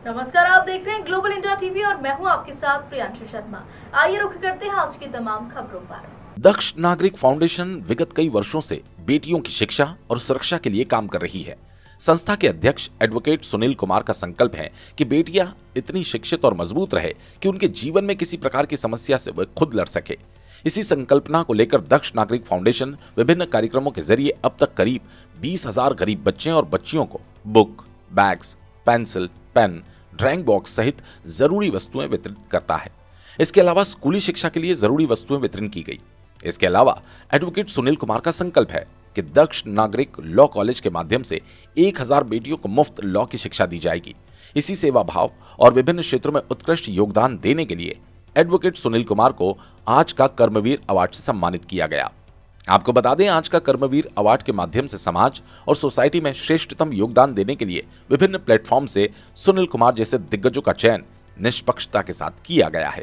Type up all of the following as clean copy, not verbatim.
नमस्कार, आप देख रहे हैं ग्लोबल इंडिया टीवी और मैं हूं आपके साथ प्रियांशु शर्मा। आइए रुख करते हैं आज की तमाम खबरों पर। दक्ष नागरिक फाउंडेशन विगत कई वर्षों से बेटियों की शिक्षा और सुरक्षा के लिए काम कर रही है। संस्था के अध्यक्ष एडवोकेट सुनील कुमार का संकल्प है कि बेटियां इतनी शिक्षित और मजबूत रहे कि उनके जीवन में किसी प्रकार की समस्या से वे खुद लड़ सके। इसी संकल्पना को लेकर दक्ष नागरिक फाउंडेशन विभिन्न कार्यक्रमों के जरिए अब तक करीब 20,000 गरीब बच्चे और बच्चियों को book, bags, pencil, pen, drawing box सहित जरूरी वस्तुएं वितरित करता है। इसके अलावा स्कूली शिक्षा के लिए जरूरी वस्तुएं वितरण की गई। इसके अलावा एडवोकेट सुनील कुमार का संकल्प है कि दक्ष नागरिक लॉ कॉलेज के माध्यम से 1000 बेटियों को मुफ्त लॉ की शिक्षा दी जाएगी। इसी सेवा भाव और विभिन्न क्षेत्रों में उत्कृष्ट योगदान देने के लिए एडवोकेट सुनील कुमार को आज का कर्मवीर अवार्ड से सम्मानित किया गया। आपको बता दें, आज का कर्मवीर अवार्ड के माध्यम से समाज और सोसाइटी में श्रेष्ठतम योगदान देने के लिए विभिन्न प्लेटफॉर्म से सुनील कुमार जैसे दिग्गजों का चयन निष्पक्षता के साथ किया गया है।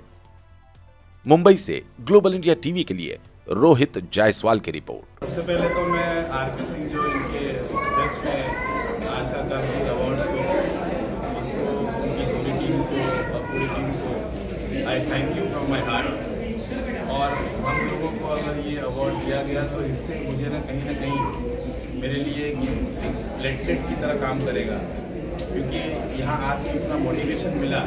मुंबई से ग्लोबल इंडिया टीवी के लिए रोहित जायसवाल की रिपोर्ट। सबसे पहले तो मैं आरपी सिंह जो इनके अध्यक्ष हैं आशा कर्मवीर अवार्ड से उसको उनकी पूरी टीम को आई thank you from my heart. और हम लोगों को अगर ये अवार्ड दिया गया तो इससे मुझे ना कहीं मेरे लिए एक प्लेटलेट की तरह काम करेगा, क्योंकि यहाँ आके इतना मोटिवेशन मिला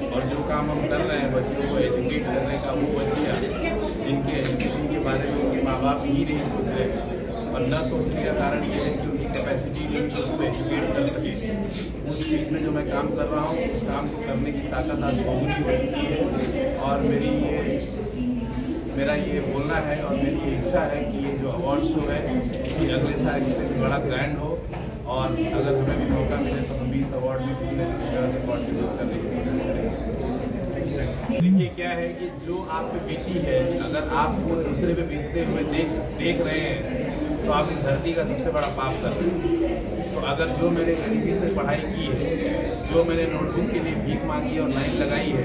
और जो काम हम कर रहे हैं बच्चों को एजुकेट करने का, वो बच्चियाँ जिनके एजुकेशन के बारे में उनके माँ बाप ही नहीं सोच रहे और न सोचने का कारण ये है कि उनकी कैपेसिटी नहीं कि उसको एजुकेट कर सके। उस चीज़ में जो मैं काम कर रहा हूँ उस काम को करने की ताकत आज दोगुनी हो चुकी है और मेरा ये बोलना है और मेरी ये इच्छा है कि ये जो अवार्ड शो है कि अगले साल इससे भी बड़ा ग्रैंड हो और अगर हमें भी मौका मिले तो हम 20 अवार्ड में किसी न किसी तरह से कॉन्ट्रीब्यूट करने की कोशिश करेंगे। देखिए क्या है कि जो आपकी बेटी है, अगर आप वो दूसरे पे बीतते हुए देख रहे हैं तो आप इस धरती का सबसे बड़ा पाप कर रहे हैं। तो अगर जो मैंने गरीबी से पढ़ाई की है, जो मैंने नोटबुक के लिए भीख मांगी और लाइन लगाई है,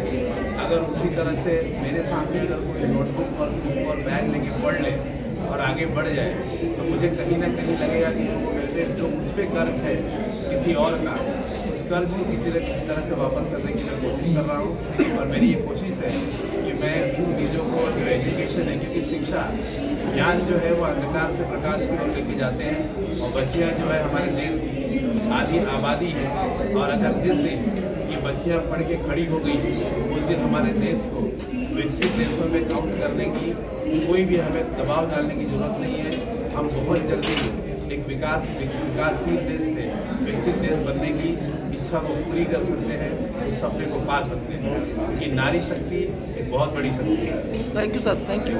अगर उसी तरह से मेरे सामने अगर कोई नोटबुक और बुक और बैग लेके पढ़ ले और आगे बढ़ जाए तो मुझे कहीं ना कहीं लगेगा कि जो मुझ पर कर्ज है किसी और का, उस कर्ज को किसी न किसी तरह से वापस करने की मैं कोशिश कर रहा हूँ। और मेरी ये कोशिश है कि मैं इन चीज़ों को जो एजुकेशन है, क्योंकि शिक्षा ज्ञान जो है वो अंधकार से प्रकाश की ओर लेके जाते हैं और बच्चियाँ जो है हमारे देश की आधी आबादी है और अगर जिस दिन ये बच्चियाँ पढ़ के खड़ी हो गई उस दिन हमारे देश को विकसित देशों में काउंट करने की कोई भी हमें दबाव डालने की जरूरत नहीं है। हम बहुत जल्दी एक विकासशील देश से विकसित देश बनने की इच्छा को पूरी कर सकते हैं, उस सपने को पा सकते हैं। ये नारी शक्ति एक बहुत बड़ी शक्ति है। Thank you sir, thank you.